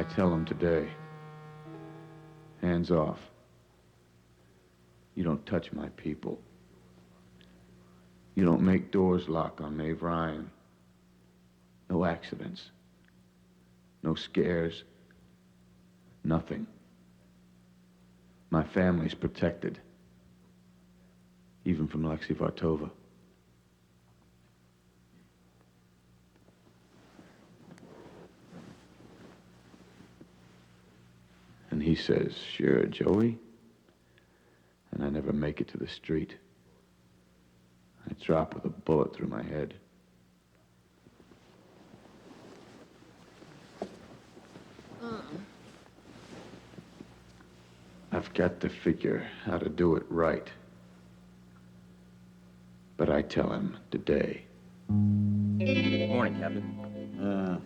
I tell him today, hands off. You don't touch my people. You don't make doors lock on Maeve Ryan. No accidents. No scares. Nothing. My family's protected. Even from Lexi Vartova. And he says, sure, Joey. And I never make it to the street. I drop with a bullet through my head. I've got to figure how to do it right. But I tell him today. Morning, Captain.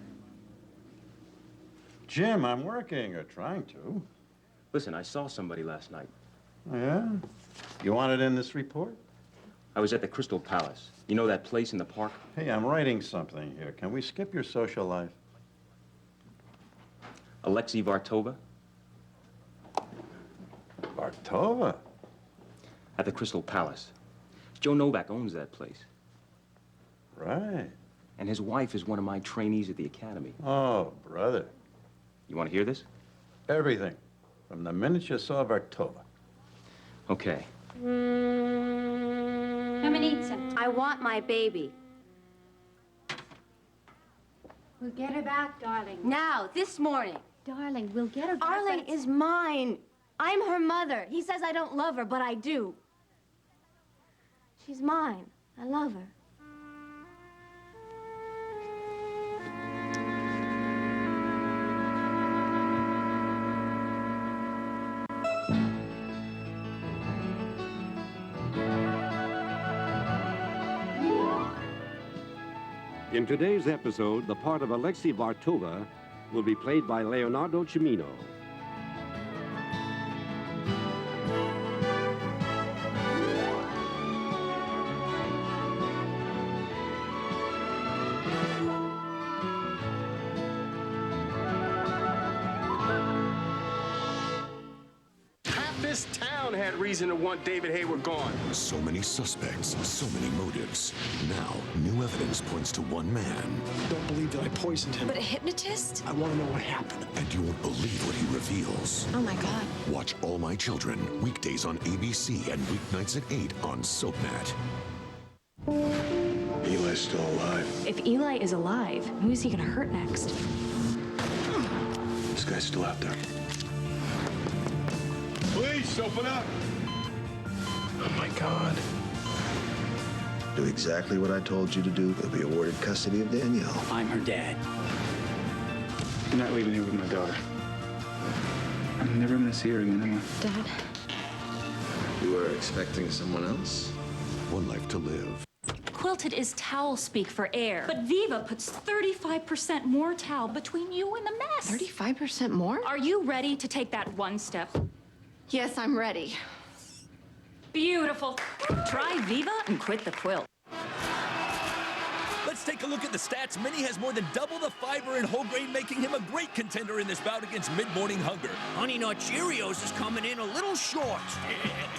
Jim, I'm working, or trying to. Listen, I saw somebody last night. Oh, yeah? You want it in this report? I was at the Crystal Palace. You know that place in the park? Hey, I'm writing something here. Can we skip your social life? Alexei Vartova? Vartova? At the Crystal Palace. Joe Novak owns that place. Right. And his wife is one of my trainees at the academy. Oh, brother. You want to hear this? Everything. From the minute you saw Vartova. Okay. I want my baby. We'll get her back, darling. Now, this morning. Darling, we'll get her back. Arling is mine. I'm her mother. He says I don't love her, but I do. She's mine. I love her. In today's episode, the part of Alexei Vartova will be played by Leonardo Cimino. This town had reason to want David Hayward gone. So many suspects, so many motives. Now, new evidence points to one man. Don't believe that I poisoned him. But a hypnotist? I want to know what happened. And you won't believe what he reveals. Oh, my God. Watch All My Children, weekdays on ABC and weeknights at 8 on SoapNet. Eli's still alive. If Eli is alive, who is he going to hurt next? This guy's still out there. Please, open up. Oh, my God. Do exactly what I told you to do. You'll be awarded custody of Danielle. I'm her dad. You're not leaving here with my daughter. I'm never going to see her again, am I? Dad? You were expecting someone else? One life to live. Quilted is towel speak for air, but Viva puts 35% more towel between you and the mess. 35% more? Are you ready to take that one step? Yes, I'm ready. Beautiful. Try Viva and quit the quilt. Let's take a look at the stats. Minnie has more than double the fiber in whole grain, making him a great contender in this bout against mid-morning hunger. Honey Nut Cheerios is coming in a little short.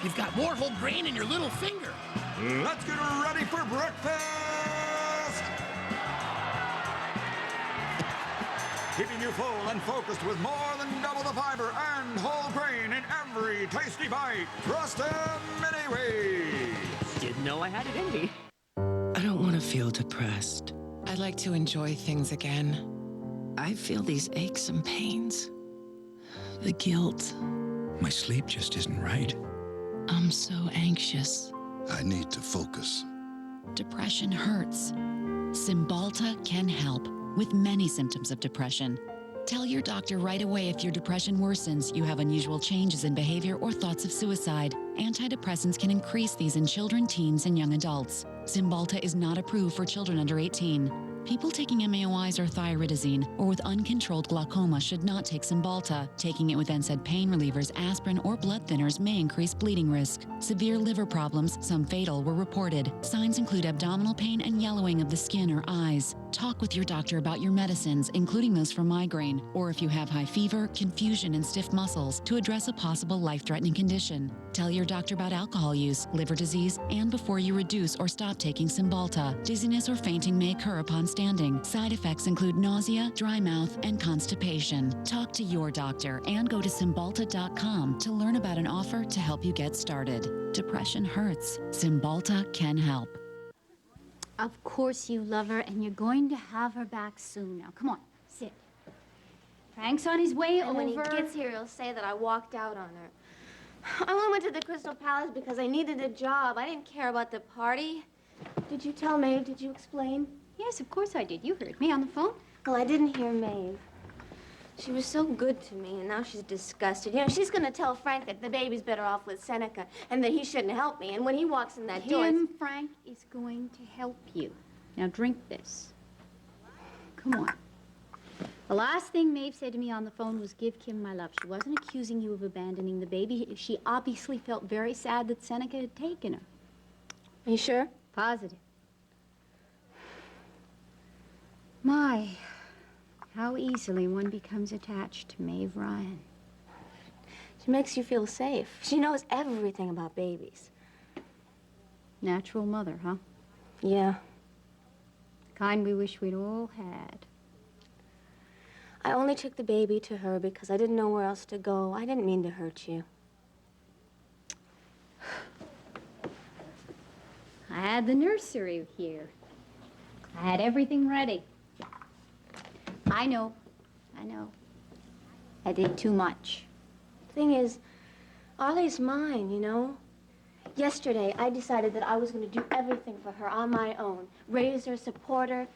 You've got more whole grain in your little finger. Let's get ready for breakfast! Keeping you full and focused with more than double the fiber and whole grain in every tasty bite. Trust them anyway. Didn't know I had it in me. I don't want to feel depressed. I'd like to enjoy things again. I feel these aches and pains. The guilt. My sleep just isn't right. I'm so anxious. I need to focus. Depression hurts. Cymbalta can help with many symptoms of depression. Tell your doctor right away if your depression worsens, you have unusual changes in behavior, or thoughts of suicide. Antidepressants can increase these in children, teens, and young adults. Cymbalta is not approved for children under 18. People taking MAOIs or thiaridazine or with uncontrolled glaucoma should not take Cymbalta. Taking it with NSAID pain relievers, aspirin, or blood thinners may increase bleeding risk. Severe liver problems, some fatal, were reported. Signs include abdominal pain and yellowing of the skin or eyes. Talk with your doctor about your medicines, including those for migraine, or if you have high fever, confusion, and stiff muscles, to address a possible life-threatening condition. Tell your doctor about alcohol use, liver disease, and before you reduce or stop taking Cymbalta. Dizziness or fainting may occur upon standing. Side effects include nausea, dry mouth, and constipation. Talk to your doctor and go to Cymbalta.com to learn about an offer to help you get started. Depression hurts. Cymbalta can help. Of course you love her, and you're going to have her back soon. Now, come on, sit. Frank's on his way And over. when he gets here, he'll say that I walked out on her. I only went to the Crystal Palace because I needed a job. I didn't care about the party. Did you tell Maeve? Did you explain? Yes, of course I did. You heard me on the phone. Well, I didn't hear Maeve. She was so good to me, and now she's disgusted. You know, she's going to tell Frank that the baby's better off with Seneca and that he shouldn't help me. And when he walks in that door... Frank is going to help you. Now, drink this. Come on. The last thing Maeve said to me on the phone was, give Kim my love. She wasn't accusing you of abandoning the baby. She obviously felt very sad that Seneca had taken her. Are you sure? Positive. My... how easily one becomes attached to Maeve Ryan. She makes you feel safe. She knows everything about babies. Natural mother, huh? Yeah. Kind we wish we'd all had. I only took the baby to her because I didn't know where else to go. I didn't mean to hurt you. I had the nursery here. I had everything ready. I know. I did too much. Thing is, Ollie's mine, you know? Yesterday, I decided that I was going to do everything for her on my own. Raise her, support her.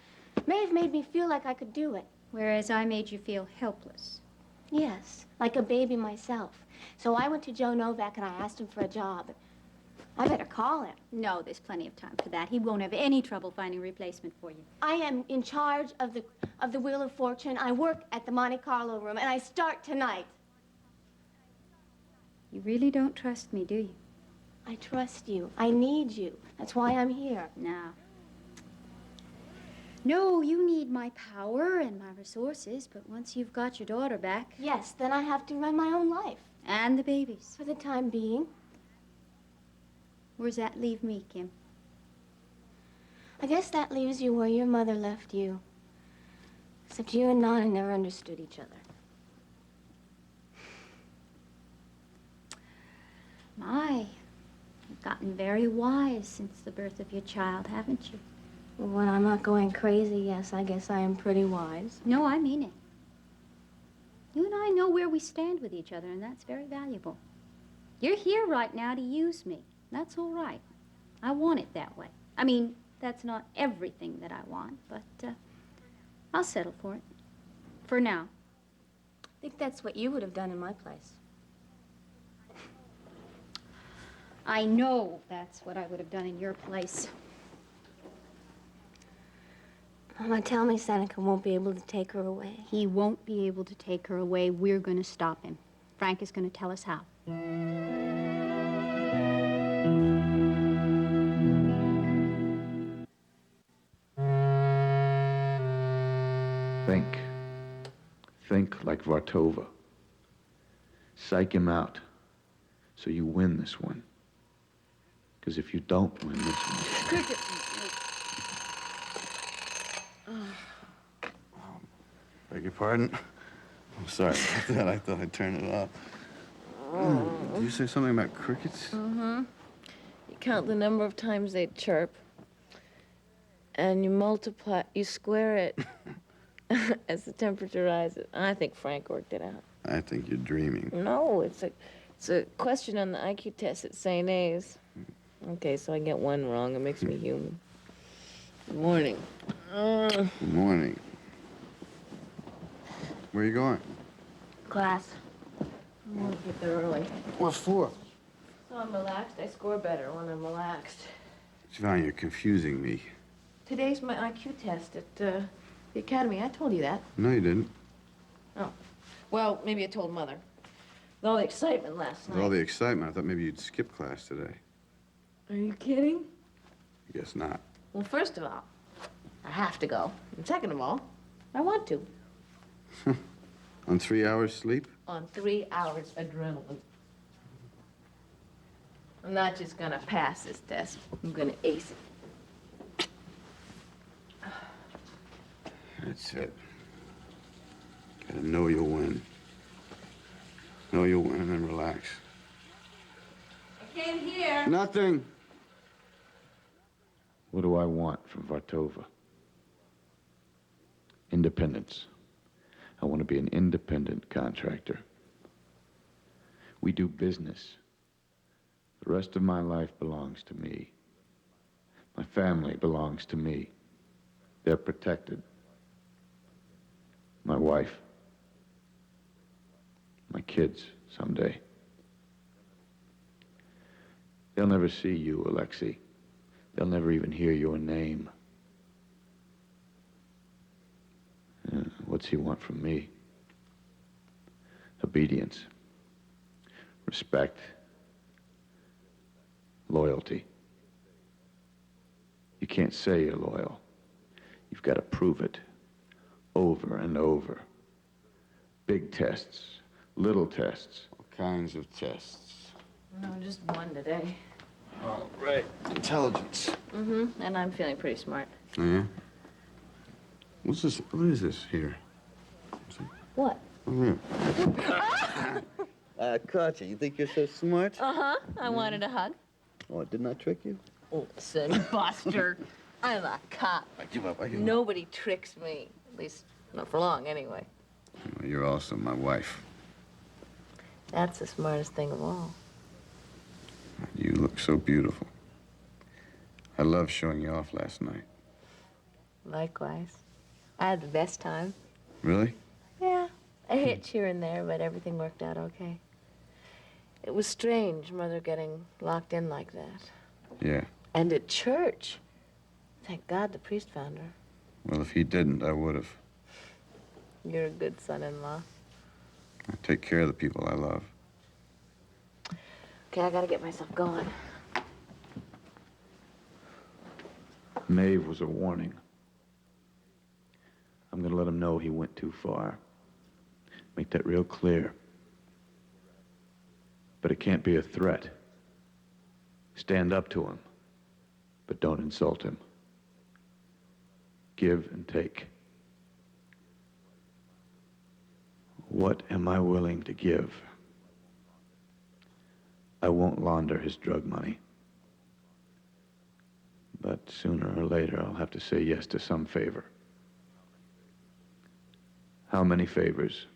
Maeve made me feel like I could do it. Whereas I made you feel helpless. Yes, like a baby myself. So I went to Joe Novak and I asked him for a job. I better call him. No, there's plenty of time for that. He won't have any trouble finding a replacement for you. I am in charge of the Wheel of Fortune. I work at the Monte Carlo room, and I start tonight. You really don't trust me, do you? I trust you. I need you. That's why I'm here. Now. No, you need my power and my resources, but once you've got your daughter back... Yes, then I have to run my own life. And the babies. For the time being. Where's that leave me, Kim? I guess that leaves you where your mother left you. Except you and Nana never understood each other. My, you've gotten very wise since the birth of your child, haven't you? Well, when I'm not going crazy, yes, I guess I am pretty wise. No, I mean it. You and I know where we stand with each other, and that's very valuable. You're here right now to use me. That's all right. I want it that way. I mean, that's not everything that I want, but I'll settle for it. For now. I think that's what you would have done in my place. I know that's what I would have done in your place. Mama, tell me Seneca won't be able to take her away. He won't be able to take her away. We're going to stop him. Frank is going to tell us how. Think like Vartova. Psych him out so you win this one. Because if you don't win this one... Beg your pardon? I'm sorry about that. I thought I'd turn it off. Did you say something about crickets? Mm-hmm. You count the number of times they chirp, and you square it as the temperature rises. I think Frank worked it out. I think you're dreaming. No, it's a question on the IQ test at St. A's. Okay, so I get one wrong. It makes me human. Good morning. Good morning. Where are you going? Class. I want to get there early. What for? So I'm relaxed. I score better when I'm relaxed. Sivan, you're confusing me. Today's my IQ test at the academy. I told you that. No, you didn't. Oh. Well, maybe I told Mother. With all the excitement last night. With all the excitement, I thought maybe you'd skip class today. Are you kidding? I guess not. Well, first of all, I have to go. And second of all, I want to. On 3 hours sleep? On 3 hours adrenaline. I'm not just gonna pass this test. I'm gonna ace it. That's it. Gotta know you'll win. Know you'll win and then relax. I came here. Nothing. What do I want from Vartova? Independence. I want to be an independent contractor. We do business. The rest of my life belongs to me. My family belongs to me. They're protected. My wife. My kids, someday. They'll never see you, Alexei. They'll never even hear your name. What's he want from me? Obedience. Respect. Loyalty. You can't say you're loyal. You've got to prove it. Over and over. Big tests. Little tests. All kinds of tests. No, just one today. Oh, right. Intelligence. Mm-hmm. And I'm feeling pretty smart. Oh, yeah? What's this? What is this here? What? Oh, here. Katya, you think you're so smart? Uh-huh. I wanted a hug. Oh, didn't I trick you? Listen, Buster. I'm a cop. I give up. Nobody tricks me. At least, not for long, anyway. Well, you're also my wife. That's the smartest thing of all. You look so beautiful. I loved showing you off last night. Likewise. I had the best time. Really? Yeah. A hitch here and there, but everything worked out okay. It was strange, Mother getting locked in like that. Yeah. And at church. Thank God the priest found her. Well, if he didn't, I would have. You're a good son-in-law. I take care of the people I love. Okay, I gotta get myself going. Maeve was a warning. I'm gonna let him know he went too far. Make that real clear. But it can't be a threat. Stand up to him, but don't insult him. Give and take. What am I willing to give? I won't launder his drug money. But sooner or later, I'll have to say yes to some favor. How many favors?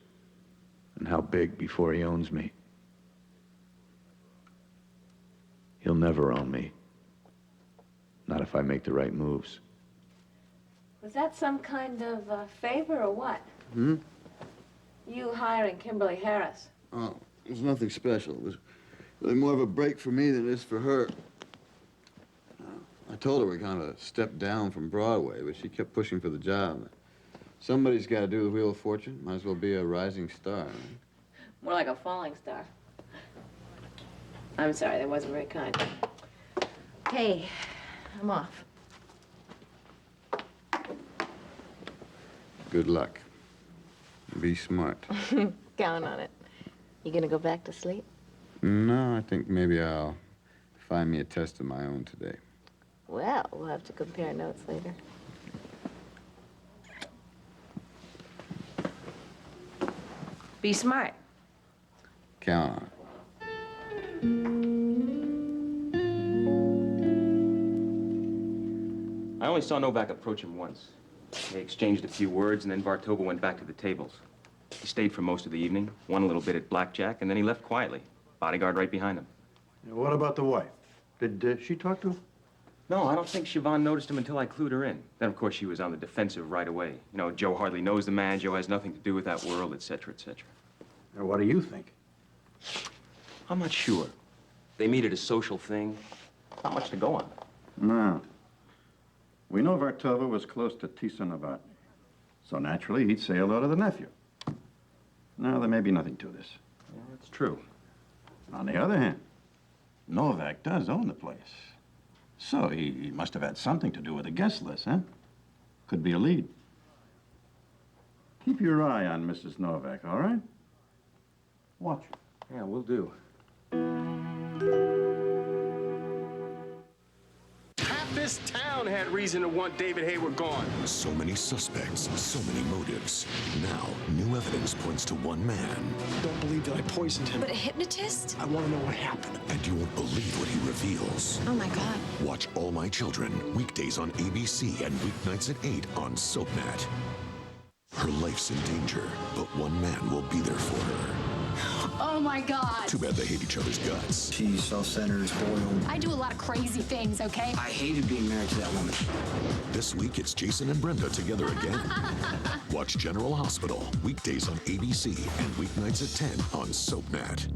And how big before he owns me? He'll never own me. Not if I make the right moves. Was that some kind of favor or what? Hmm? You hiring Kimberly Harris? Oh, it was nothing special. It was really more of a break for me than it is for her. I told her we kind of stepped down from Broadway, but she kept pushing for the job. Somebody's got to do the Wheel of Fortune. Might as well be a rising star. Right? More like a falling star. I'm sorry, that wasn't very kind. Hey, I'm off. Good luck. Be smart. Count on it. You gonna go back to sleep? No, I think maybe I'll find me a test of my own today. Well, we'll have to compare notes later. Be smart. Count on it. I only saw Novak approach him once. They exchanged a few words, and then Vartova went back to the tables. He stayed for most of the evening, won a little bit at blackjack, and then he left quietly. Bodyguard right behind him. What about the wife? Did she talk to him? No, I don't think Siobhan noticed him until I clued her in. Then, of course, she was on the defensive right away. You know, Joe hardly knows the man, Joe has nothing to do with that world, etc., etc. Now, what do you think? I'm not sure. They meet at a social thing. Not much to go on. No. We know Vartova was close to Tisa Novotny. So naturally, he'd say hello to the nephew. Now, there may be nothing to this. Yeah, that's true. On the other hand, Novak does own the place. So he must have had something to do with the guest list, huh? Could be a lead. Keep your eye on Mrs. Novak, all right? Watch her. Yeah, we'll do. Half this town had reason to want David Hayward gone. So many suspects, so many motives. Now, new evidence points to one man. Don't believe that I poisoned him. But a hypnotist? I want to know what happened. And you won't believe what he reveals. Oh my God. Watch All My Children, weekdays on ABC and weeknights at 8 on SoapNet. Her life's in danger, but one man will be there for her. Oh my God. Too bad they hate each other's guts. She's self-centered, spoiled. I do a lot of crazy things, okay? I hated being married to that woman. This week, it's Jason and Brenda together again. Watch General Hospital, weekdays on ABC and weeknights at 10 on SoapNet.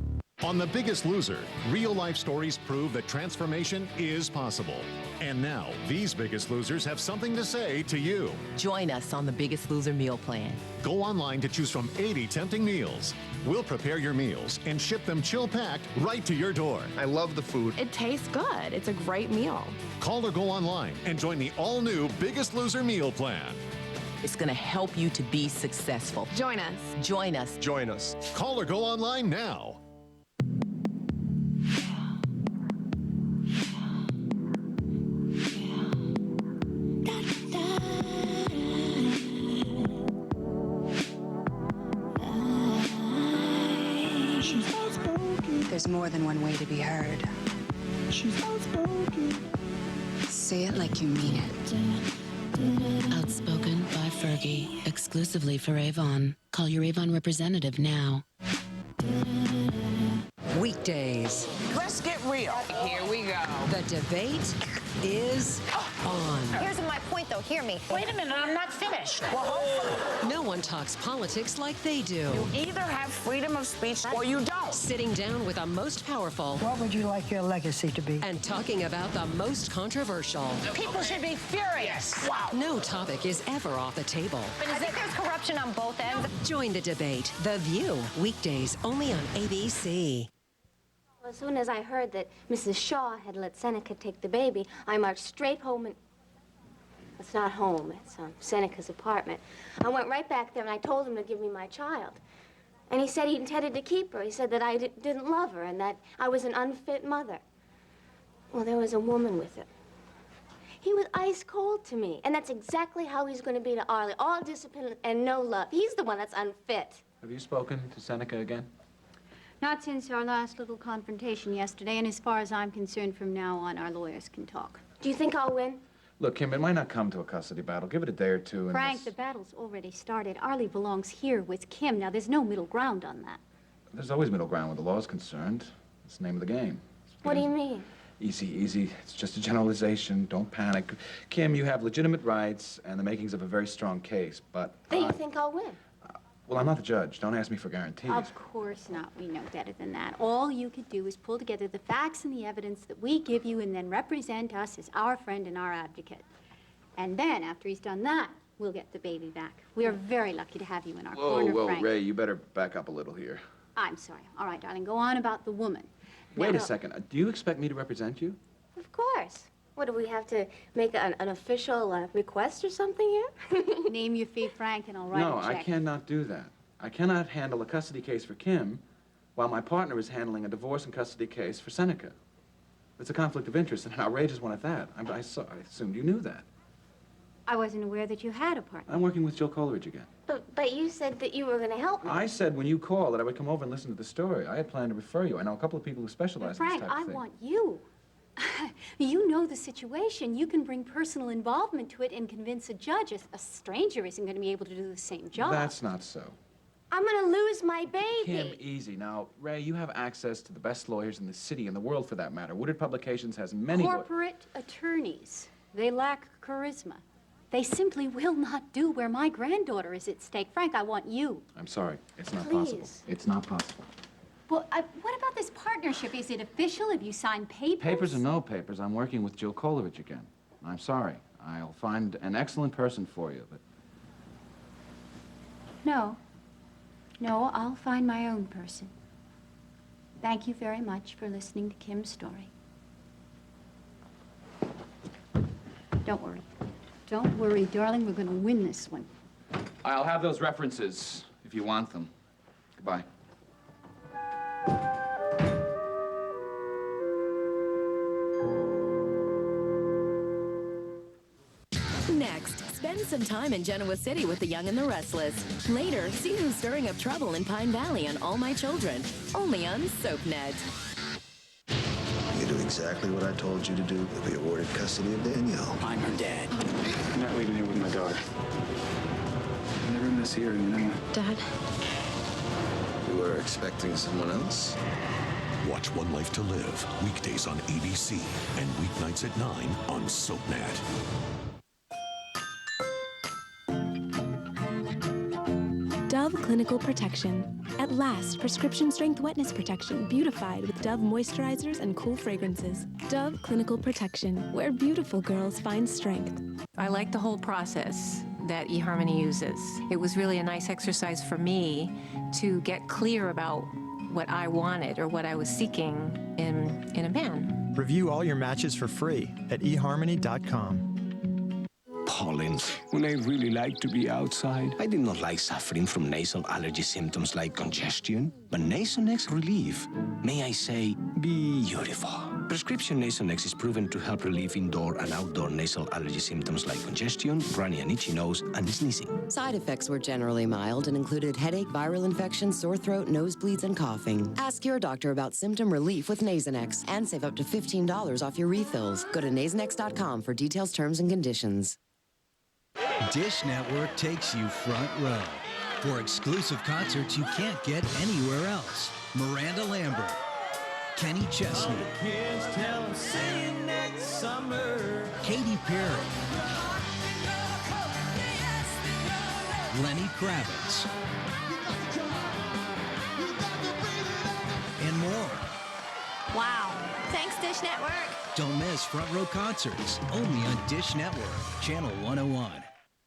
On The Biggest Loser, real-life stories prove that transformation is possible. And now, these Biggest Losers have something to say to you. Join us on the Biggest Loser meal plan. Go online to choose from 80 tempting meals. We'll prepare your meals and ship them chill-packed right to your door. I love the food. It tastes good. It's a great meal. Call or go online and join the all-new Biggest Loser meal plan. It's going to help you to be successful. Join us. Join us. Join us. Call or go online now. There's more than one way to be heard. Say it like you mean it. Outspoken by Fergie, exclusively for Avon. Call your Avon representative now. Weekdays. Let's get real. Here we go. The debate is on. Here's my point, though. Hear me. Wait a minute, I'm not finished. No one talks politics like they do. You either have freedom of speech or you don't. Sitting down with the most powerful. What would you like your legacy to be? And talking about the most controversial. People should be furious. Wow. No topic is ever off the table. But I think there's corruption on both ends. Join the debate. The View. Weekdays only on ABC. As soon as I heard that Mrs. Shaw had let Seneca take the baby, I marched straight home and... It's not home, it's Seneca's apartment. I went right back there and I told him to give me my child. And he said he intended to keep her. He said that I didn't love her and that I was an unfit mother. Well, there was a woman with him. He was ice cold to me, and that's exactly how he's going to be to Arlie. All discipline and no love. He's the one that's unfit. Have you spoken to Seneca again? Not since our last little confrontation yesterday, and as far as I'm concerned, from now on, our lawyers can talk. Do you think I'll win? Look, Kim, it might not come to a custody battle. Give it a day or two and... Frank, the battle's already started. Arlie belongs here with Kim. Now, there's no middle ground on that. There's always middle ground where the law's concerned. It's the name of the game. What do you mean? Easy, easy. It's just a generalization. Don't panic. Kim, you have legitimate rights and the makings of a very strong case, but... Then you think I'll win? Well, I'm not the judge. Don't ask me for guarantees. Of course not. We know better than that. All you could do is pull together the facts and the evidence that we give you and then represent us as our friend and our advocate. And then, after he's done that, we'll get the baby back. We are very lucky to have you in our corner, Frank. Ray, you better back up a little here. I'm sorry. All right, darling, go on about the woman. Wait Now, a second. Do you expect me to represent you? Of course. What, do we have to make an official request or something here? Name your fee, Frank, and I'll write No, a check. I cannot do that. I cannot handle a custody case for Kim while my partner is handling a divorce and custody case for Seneca. It's a conflict of interest and an outrageous one at that. I assumed you knew that. I wasn't aware that you had a partner. I'm working with Jill Coleridge again. But you said that you were going to help me. I said when you called that I would come over and listen to the story. I had planned to refer you. I know a couple of people who specialize in Frank, this type of thing. I want you. You know the situation. You can bring personal involvement to it and convince a judge. A stranger isn't going to be able to do the same job. That's not so. I'm going to lose my baby. Kim, easy. Now, Ray, you have access to the best lawyers in the city and the world, for that matter. Woodard Publications has many... Corporate attorneys. They lack charisma. They simply will not do where my granddaughter is at stake. Frank, I want you. I'm sorry. It's not Please. possible. It's not possible. Well, what about this partnership? Is it official? Have you signed papers? Papers or no papers, I'm working with Jill Coleridge again. I'm sorry. I'll find an excellent person for you, but... No. No, I'll find my own person. Thank you very much for listening to Kim's story. Don't worry. Don't worry, darling. We're going to win this one. I'll have those references if you want them. Goodbye. Next, spend some time in Genoa City with the Young and the Restless. Later, see who's stirring up trouble in Pine Valley on All My Children, only on SoapNet. You do exactly what I told you to do. You'll be awarded custody of Danielle. I'm her dad. I'm not leaving here with my daughter. I never miss here, you know. Dad? You were expecting someone else? Watch One Life to Live, weekdays on ABC and weeknights at 9 on SoapNet. Dove Clinical Protection. At last, prescription strength wetness protection beautified with Dove moisturizers and cool fragrances. Dove Clinical Protection, where beautiful girls find strength. I like the whole process that eHarmony uses. It was really a nice exercise for me to get clear about what I wanted or what I was seeking in a man. Review all your matches for free at eharmony.com. Pollen. When I really like to be outside, I did not like suffering from nasal allergy symptoms like congestion, but Nasonex relief, may I say, beautiful. Prescription Nasonex is proven to help relieve indoor and outdoor nasal allergy symptoms like congestion, runny and itchy nose, and sneezing. Side effects were generally mild and included headache, viral infection, sore throat, nosebleeds, and coughing. Ask your doctor about symptom relief with Nasonex and save up to $15 off your refills. Go to Nasonex.com for details, terms, and conditions. Dish Network takes you front row for exclusive concerts you can't get anywhere else. Miranda Lambert, Kenny Chesney, Katy Perry, Lenny Kravitz, and more. Wow. Thanks, Dish Network. Don't miss front row concerts only on Dish Network, Channel 101.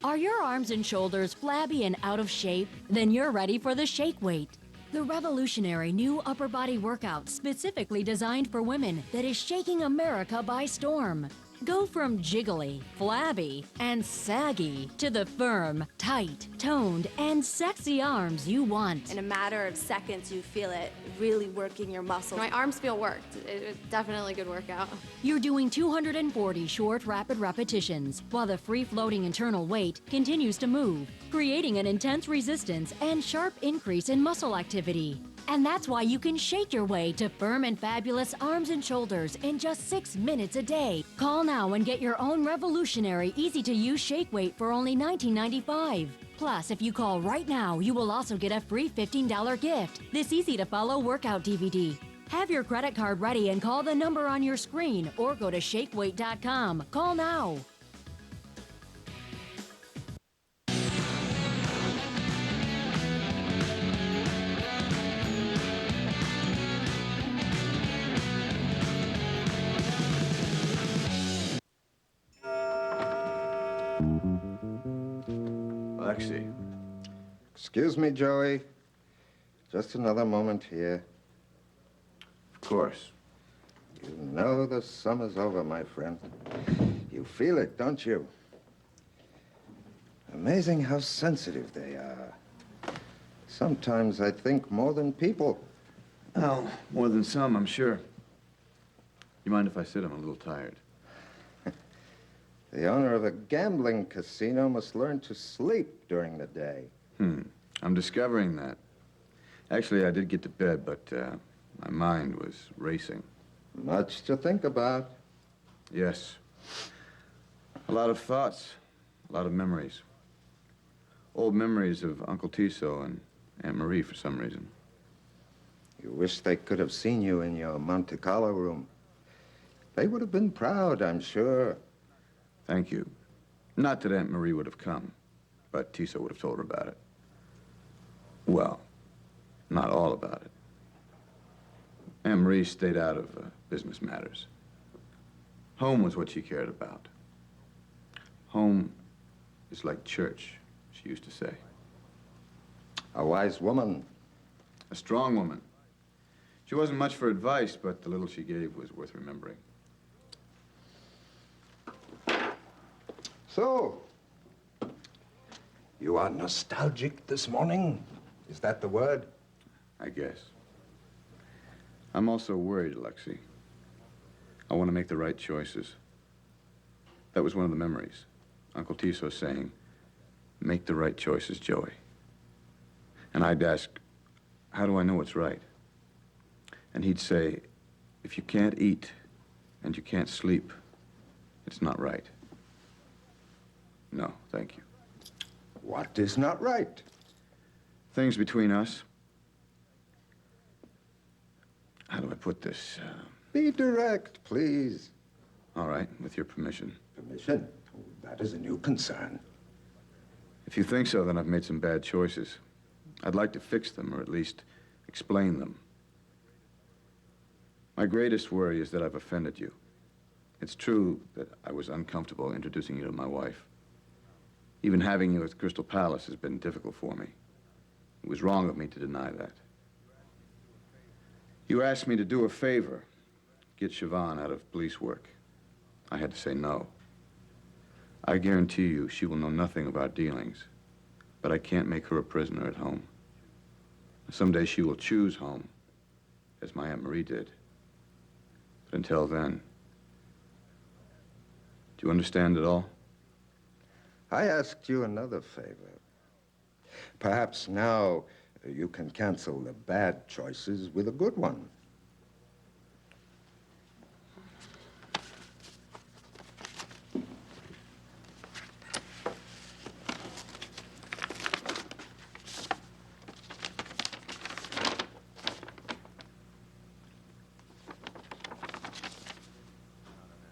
Are your arms and shoulders flabby and out of shape? Then you're ready for the Shake Weight, the revolutionary new upper body workout specifically designed for women that is shaking America by storm. Go from jiggly, flabby, and saggy to the firm, tight, toned, and sexy arms you want. In a matter of seconds, you feel it really working your muscles. My arms feel worked. It's definitely a good workout. You're doing 240 short, rapid repetitions, while the free-floating internal weight continues to move, creating an intense resistance and sharp increase in muscle activity. And that's why you can shake your way to firm and fabulous arms and shoulders in just 6 minutes a day. Call now and get your own revolutionary, easy-to-use Shake Weight for only $19.95. Plus, if you call right now, you will also get a free $15 gift, this easy-to-follow workout DVD. Have your credit card ready and call the number on your screen or go to shakeweight.com. Call now. Lexi. Excuse me, Joey. Just another moment here. Of course. You know the summer's over, my friend. You feel it, don't you? Amazing how sensitive they are. Sometimes I think more than people. Well, more than some, I'm sure. You mind if I sit? I'm a little tired. The owner of a gambling casino must learn to sleep during the day. I'm discovering that. Actually, I did get to bed, but my mind was racing. Much to think about. Yes. A lot of thoughts, a lot of memories. Old memories of Uncle Tiso and Aunt Marie for some reason. You wish they could have seen you in your Monte Carlo room. They would have been proud, I'm sure. Thank you. Not that Aunt Marie would have come, but Tiso would have told her about it. Well, not all about it. Aunt Marie stayed out of business matters. Home was what she cared about. Home is like church, she used to say. A wise woman. A strong woman. She wasn't much for advice, but the little she gave was worth remembering. So, you are nostalgic this morning? Is that the word? I guess. I'm also worried, Alexei. I want to make the right choices. That was one of the memories. Uncle Tiso saying, make the right choices, Joey. And I'd ask, how do I know what's right? And he'd say, if you can't eat and you can't sleep, it's not right. No, thank you. What is not right? Things between us. How do I put this? Be direct, please. All right, with your permission. Permission? Oh, that is a new concern. If you think so, then I've made some bad choices. I'd like to fix them, or at least explain them. My greatest worry is that I've offended you. It's true that I was uncomfortable introducing you to my wife. Even having you at the Crystal Palace has been difficult for me. It was wrong of me to deny that. You asked me to do a favor, get Siobhan out of police work. I had to say no. I guarantee you she will know nothing of our dealings, but I can't make her a prisoner at home. Someday she will choose home, as my Aunt Marie did. But until then, do you understand it all? I asked you another favor. Perhaps now you can cancel the bad choices with a good one.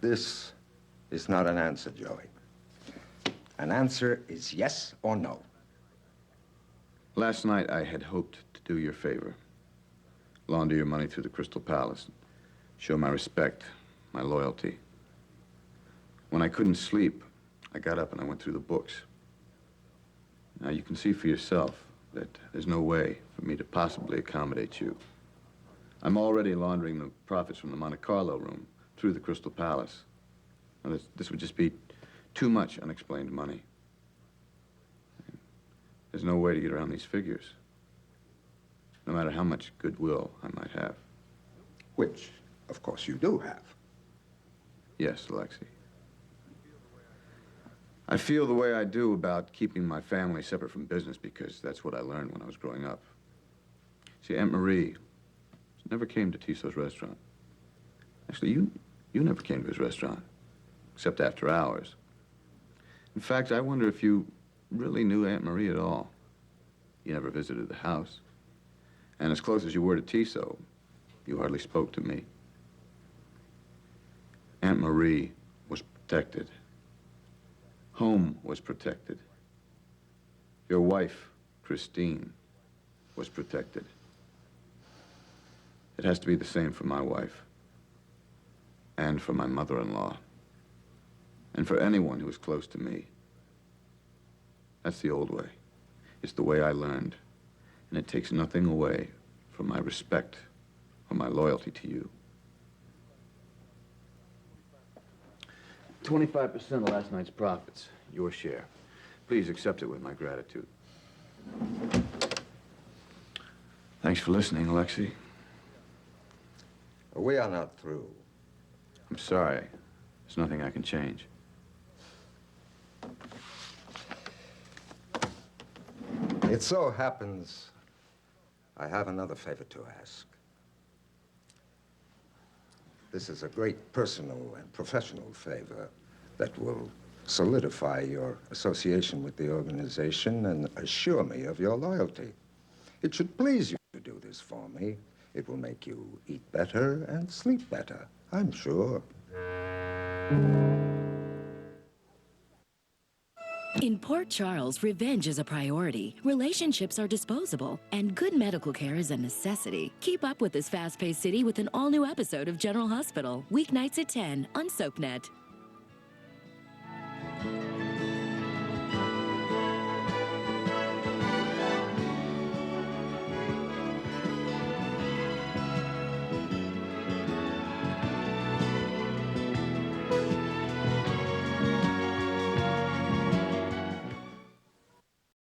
This is not an answer, Joey. An answer is yes or no. Last night, I had hoped to do your favor. Launder your money through the Crystal Palace. Show my respect, my loyalty. When I couldn't sleep, I got up and I went through the books. Now, you can see for yourself that there's no way for me to possibly accommodate you. I'm already laundering the profits from the Monte Carlo room through the Crystal Palace. Now, this would just be too much unexplained money. There's no way to get around these figures, no matter how much goodwill I might have. Which, of course, you do have. Yes, Alexei. I feel the way I do about keeping my family separate from business because that's what I learned when I was growing up. See, Aunt Marie never came to Tiso's restaurant. Actually, you never came to his restaurant, except after hours. In fact, I wonder if you really knew Aunt Marie at all. You never visited the house. And as close as you were to Tiso, you hardly spoke to me. Aunt Marie was protected. Home was protected. Your wife, Christine, was protected. It has to be the same for my wife. And for my mother-in-law. And for anyone who is close to me. That's the old way. It's the way I learned. And it takes nothing away from my respect or my loyalty to you. 25% of last night's profits, your share. Please accept it with my gratitude. Thanks for listening, Alexei. We are not through. I'm sorry. There's nothing I can change. It so happens I have another favor to ask. This is a great personal and professional favor that will solidify your association with the organization and assure me of your loyalty. It should please you to do this for me. It will make you eat better and sleep better, I'm sure. In Port Charles, revenge is a priority, relationships are disposable, and good medical care is a necessity. Keep up with this fast-paced city with an all-new episode of General Hospital, weeknights at 10 on SoapNet.